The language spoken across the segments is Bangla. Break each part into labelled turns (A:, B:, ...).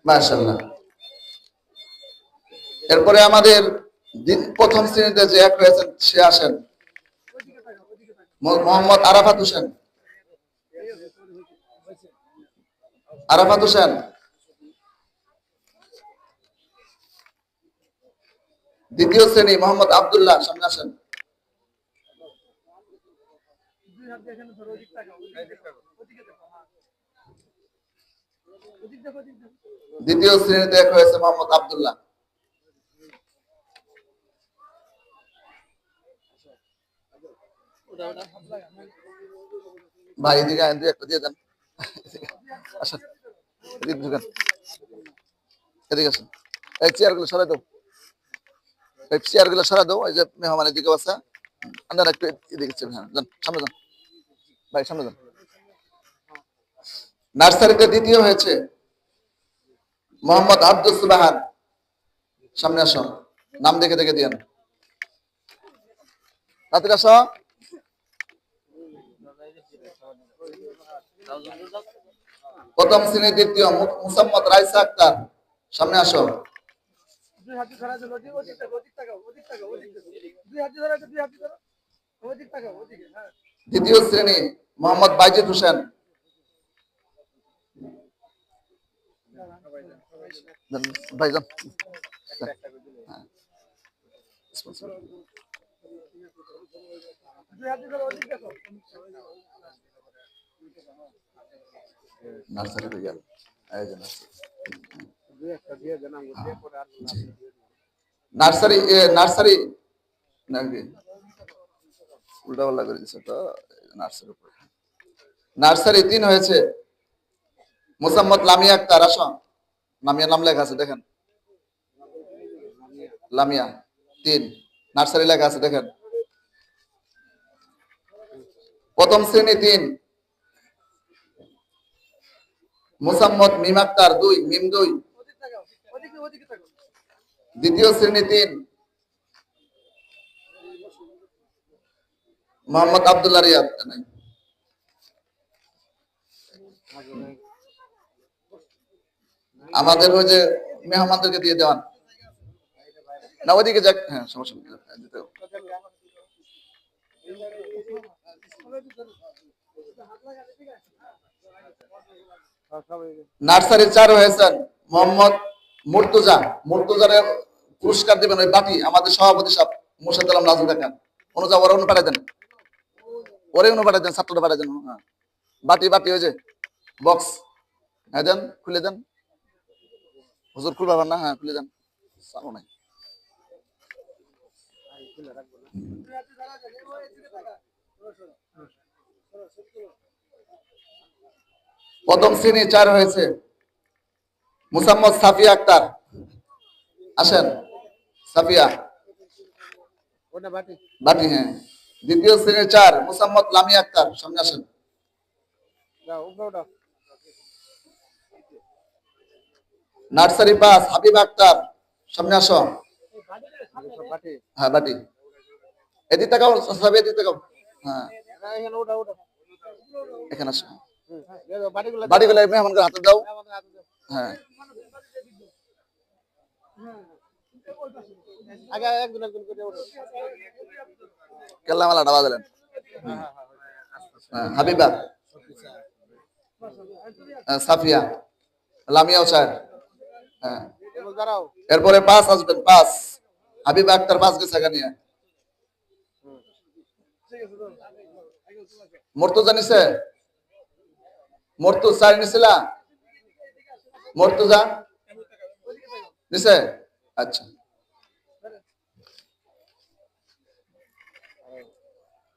A: মাশাআল্লাহ। এরপরে আমাদের প্রথম শ্রেণীতে যে এক হয়েছেন সে আসেন, মোহাম্মদ আরাফাত হোসেন। আরাফাত হোসেন। দ্বিতীয় শ্রেণী মোহাম্মদ আব্দুল্লাহ, সামনে আসেন। দ্বিতীয় শ্রেণীতে এক হয়েছে মোহাম্মদ আব্দুল্লাহ। ভাই এদিকে একটা দিয়ে দেন। আসেন, এদিকে ঢুকেন, এদিকে আসেন। এই চেয়ারগুলো সরাই দাও, এই চেয়ারগুলো সরাই দাও। এই যে মেহমান এদিকে আছে, আপনারা একটু এদিকে যান, সামনে যান ভাই, সামনে যান। নার্সারিতে দ্বিতীয় হয়েছে মোহাম্মদ আব্দুল সুবহান, সামনে আসো, নাম দেখে দেখে দিয়েন। তাড়াতাড়ি আসো। প্রথম শ্রেণী দ্বিতীয় মুসাম্মদ রাইসা আক্তার, সামনে আসো। দ্বিতীয় শ্রেণী মোহাম্মদ বাইজিদ হোসেন। ভাইজান নার্সারি তো গেল, নার্সারি নার্সারি নাকি উল্টা পাল্টা করে দিচ্ছে তো। নার্সারি নার্সারি 3 হয়েছে মুসাম্মদ লামিয়া আক্তার, আসো। লামিয়া নাম লেখা আছে দেখেন, লামিয়া 3, নার্সারি লেখা আছে দেখেন। প্রথম শ্রেণী 3 মুসাম্মদ মিম আক্তার 2, মিম 2। দ্বিতীয় শ্রেণী 3 মোহাম্মদ আব্দুল্লাহ রিয়াদ। আমাদের ওই যে মেহমানদেরকে দিয়ে দেওয়ান না, ওইদিকে যাক। হ্যাঁ, সমস্যা নেই, দিতে হবে। নার্সারি 4 হয়েছেন মোহাম্মদ মুর্তজা। মুর্তজারে পুরস্কার দিবেন ওই বাটি, আমাদের সভাপতি সাহেব মুর্শিদ আলম নাজু দেখেন। অনুজা ওরা পাঠাই দেন, ওরে পাঠাই দেন, ছাত্রটা পাঠাই দেন। হ্যাঁ, বাটি বাটি ওই যে বক্স, হ্যাঁ দেন, খুলে দেন। হুজুর খুলবে না? হ্যাঁ, খুলে দেন, চালু নাই। প্রথম শ্রেণী 4 হয়েছে মুসাম্মদ সাফিয়া আক্তার, আসেন। সাফিয়া বাটি, হ্যাঁ। দ্বিতীয় শ্রেণী 4 মুসাম্মদ লামিয়া আক্তার, সামনে আসেন। নার্সারি 5 হাবিব আক্তার, সামনে আসো। হ্যাঁ, বাটি এদিকে তাকাও, সাফিয়া এদিকে তাকাও। হ্যাঁ, এখানে আসো। বাটিগুলো মেহমানকে হাতে দাও। হ্যাঁ, কেল্লা মালা ডাবা দিলেন। হাবিবা, সাফিয়া, লামিয়াও 4। হ্যাঁ, এরপরে 5 আসবেন, 5 হাবিবা আক্তার 5 গেছে নিয়ে। মর্তুজা নিছে, মর্তুজা নিছিলা, মর্তুজা নিছে, আচ্ছা।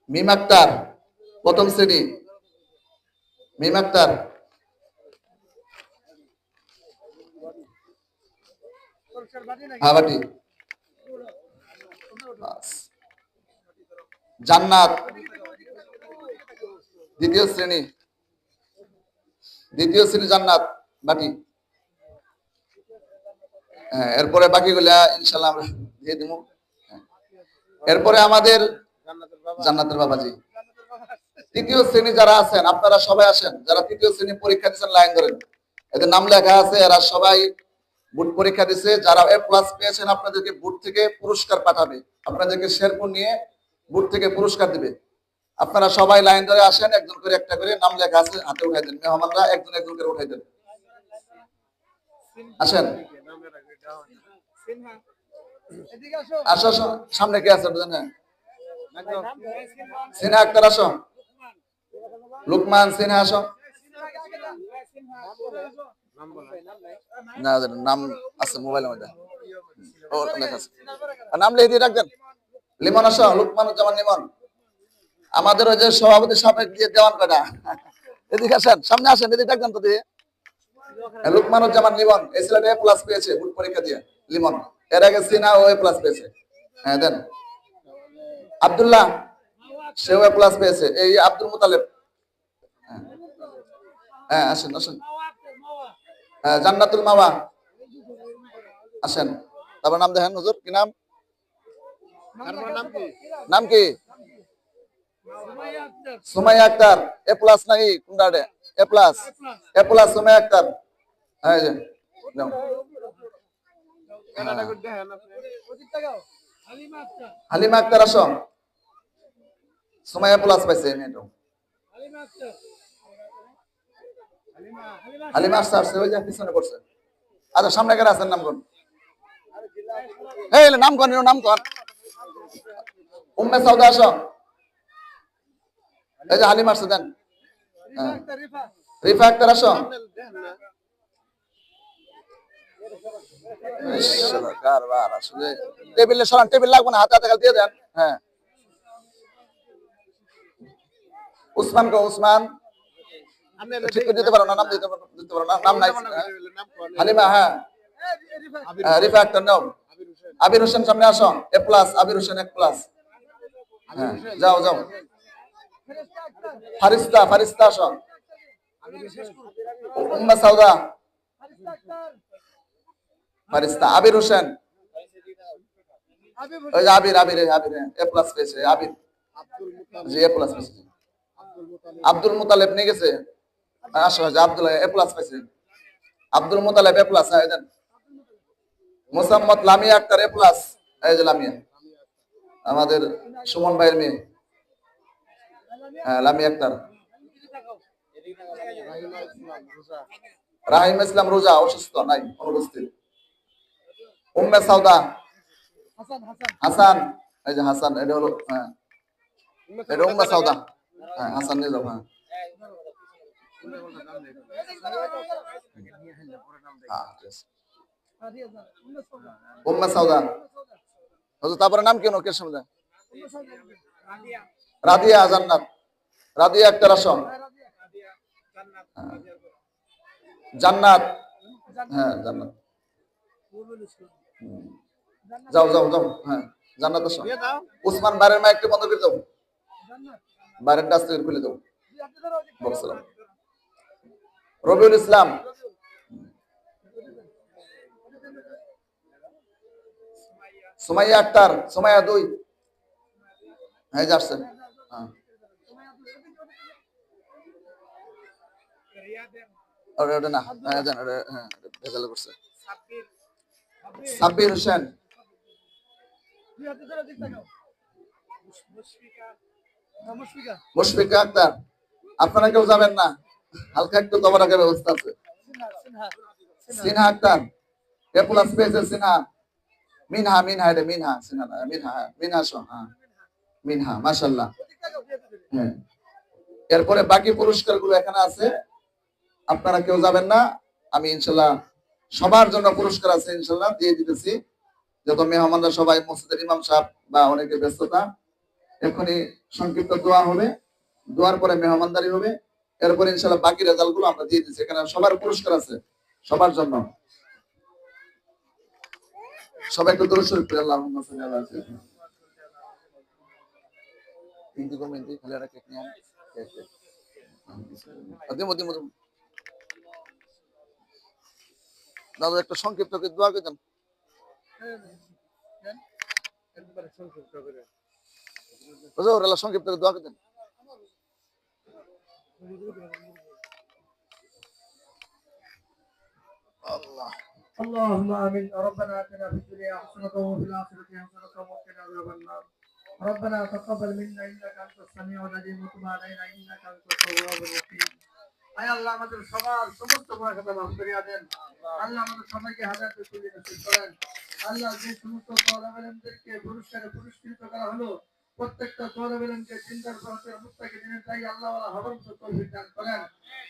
A: মিম আক্তার প্রথম শ্রেণী, মিম আক্তার। হ্যাঁ, বাটি। জান্নাত দ্বিতীয় শ্রেণী, জান্নাত বাটি। হ্যাঁ, এরপরে বাকিগুলা ইনশাআল্লাহ আমরা দিয়ে দিব। এরপরে আমাদের জান্নাতের বাবাজি। তৃতীয় শ্রেণী যারা আছেন আপনারা সবাই আসেন, যারা তৃতীয় শ্রেণী পরীক্ষা দিচ্ছেন লাইন ধরেন। এদের নাম লেখা আছে, এরা সবাই বুট পরীক্ষা দিচ্ছে। যারা এ প্লাস পেয়েছেন আপনাদেরকে বুট থেকে পুরস্কার পাঠাবে, আপনাদেরকে শেরপুর নিয়ে বুট থেকে পুরস্কার দিবে। আপনারা সবাই লাইন ধরে আসেন, একজন করে একটা করে নাম লেখা আছে হাতে উঠাই দেন, মেহমানরা একজন একজন করে উঠাই দেন। আসেন, আসো আসো, সামনে কে আছে জানেন? সিনহা আক্তার আসো, লুকমান সিনহা আসো। না নাম আছে মোবাইলের মধ্যে, ও লেখা আছে, নাম লিখে দিয়ে রাখবেন। লিমন আসো, লুকমানুজ্জামান লিমন। আমাদের ওই যে সভাপতি সাবেক দিয়ে দেওয়ান কয়টা, এদিকে আসেন, সামনে আসেন, এদিকে ডাকবেন তো দিয়ে। লুকমানুজ্জামান লিমন, এই ছেলেটা এ প্লাস পেয়েছে বুট পরীক্ষা দিয়ে, লিমন। এর আগে সিনহা ও এ প্লাস পেয়েছে। হ্যাঁ দেন। আব্দুল্লাহ, সেও এ প্লাস পেয়েছে। এই আব্দুল মুতালেব, হ্যাঁ আসেন আসেন। হ্যাঁ জান্নাতুল মাওয়া আসেন। তারপর নাম দেখেন হুজুর, কি নাম? নাম কি? সুমাইয়া আক্তার, এ প্লাস নাকি কোনটা? এ প্লাস, এ প্লাস সুমাইয়া আক্তার। হ্যাঁ এই যে নাও। হালিমা আক্তার আসো, সুমাইয়া প্লাস পাইছে। হালিমা আসছে, আসছে, ওই যে পিছনে পড়ছে। আচ্ছা সামনে কারা আছেন নাম কোন? এই নাম কোন, নাম কোন? উম্মে সাউদা আসো, এই যে হালিমা আসছে দেন। রিফা আক্তার আসো। কারবার আসলে টেবিলে সরান, টেবিল লাগবে না, হাতে হাতে দিয়ে দেন। হ্যাঁ উসমান কো, উসমান ঠিক করে দিতে পারো না, নাম দিতে পারো না, নাম নাই। হালিমা, হ্যাঁ রিফা আক্তার নাও। আবির হোসেন সামনে আসো, এ প্লাস, আবির হোসেন এক প্লাস। হ্যাঁ যাও যাও। ফারিস্তা, ফারিস্তা আসো। উম্মে সাউদা, ফারিস্তা। আবির হোসেন, ওই যে আবির, আবির আবির এ প্লাস পেয়েছে, আবির জি এ প্লাস পেয়েছে। আব্দুল মুতালেব নিয়ে গেছে, আসো আব্দুল্লাহ এ প্লাস পাইছে। আব্দুল মুতালেব এ প্লাস। হ্যাঁ দেন। মোসাম্মদ লামিয়া আক্তার এ প্লাস, এই যে লামিয়া, আমাদের সুমন ভাইয়ের মেয়ে। হ্যাঁ লামিয়া আক্তার। রাহিম ইসলাম রোজা অসুস্থ, নাই, অনুপস্থিত। উম্মে সাউদা, হাসান, এই যে হাসান, এটা হলো, হ্যাঁ এটা উম্মে সাউদা। হ্যাঁ হাসান নিয়ে যাও। হ্যাঁ উম্মে সাউদা। তারপরে নাম কেন কে শুনলেন? রাদিয়া জান্নাত, রাদিয়া আক্তার আসো। জান্নাত, হ্যাঁ জান্নাত। যাও যাও যাও, হ্যাঁ জান্নাত আসো। উসমান বাইরের মাইক একটু বন্ধ করে দাও, বাইরের ডাস থেকে খুলে দাও। বলছিলাম রবিউল ইসলাম, সুমাইয়া আক্তার, সুমাইয়া দুই, হ্যাঁ যাচ্ছে। হ্যাঁ ওটা না, হ্যাঁ জান, ওটা হ্যাঁ ভেজাল করছে। সাব্বির হোসেন, মুশফিকা আক্তার। আপনারা কেউ যাবেন না, হালকা একটু দবা রাখার ব্যবস্থা আছে। সিনহা আক্তার এ প্লাস পেয়েছে, সিনহা। মিনহা, মিনহা, এটা মিনহা, সিনহা না, মিনহা, হ্যাঁ মিনহা শো, হ্যাঁ মিনহা, মাশাআল্লাহ। হ্যাঁ এরপরে বাকি পুরস্কার গুলো এখানে আছে, আপনারা কেউ যাবেন না। আমি ইনশাল্লাহ সবার জন্য পুরস্কার আছে, ইনশাল্লাহ দিয়ে দিতেছি। যত মেহমানরা সবাই, মসজিদের ইমাম সাহেব বা অনেকে ব্যস্ততা, এখনই সংক্ষিপ্ত দোয়া হবে, দোয়ার পরে মেহমানদারি হবে। এরপরে ইনশাল্লাহ বাকি রেজাল্ট গুলো আমরা দিয়ে দিচ্ছি। এখানে সবার পুরস্কার আছে, সবার জন্য। সবাই একটু দরুদ শরীফ পড়ে, আল্লাহুম্মা সাল্লি আলা সাইয়্যিদিনা। হিন্দি কমেন্টে খালি একটা কেক নিয়ে দাদা একটা সংক্ষিপ্ত করে দোয়া করে দেন। সংক্ষিপ্ত করে দোয়া করে দেন। আল্লাহ।
B: اللهم آمين. ربنا آتنا في الدنيا حسنة وفي الآخرة حسنة وقنا عذاب النار. ربنا تقبل منا إنك أنت السميع العليم وتب علينا إنك أنت التواب الرحيم. আয় আল্লাহ আমাদের সবার সমস্ত গুনাহ খাতা মাফ করিয়া দেন। আল্লাহ আমাদের সবাইকে হাদায়াতের তৌফিক নসিব করেন। আল্লাহ যে সমস্ত তালেব ইলমদেরকে পুরস্কারে পুরস্কৃত করা হলো প্রত্যেকটা তালেব ইলমকে চিন্তার পথে মুত্তাকিদিনের তাই আল্লাহ ওয়ালা হবার মতো তৌফিক দান করেন।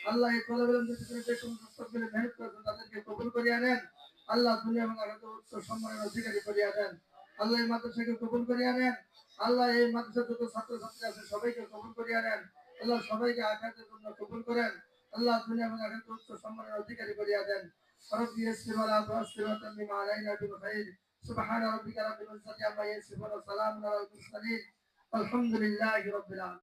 B: আল্লাহ এই তালেব ইলমদের পিছনে যে সমস্ত ছাত্রগুলো মেহনত করেছেন তাদেরকে কবুল করিয়া নেন। আল্লাহ দুনিয়া এবং আখিরাতে উচ্চ সম্মানের অধিকারী করিয়া দেন। আল্লাহ এই মাদ্রাসাকে কবুল করিয়া নেন। আল্লাহ এই মাদ্রাসার যত ছাত্রছাত্রী আছে সবাইকে কবুল করিয়া নেন। আল্লাহ সবাইকে আখিরাতের জন্য কবুল করেন। আল্লাহ দুনিয়া এবং আখিরাতে উচ্চ সম্মানের অধিকারী করিয়া দেন। رب يسر ولا تعسر وتمم علينا بالخير. سبحان ربك رب العزة عما يصفون وسلام على المرسلين. الحمد لله رب العالمين.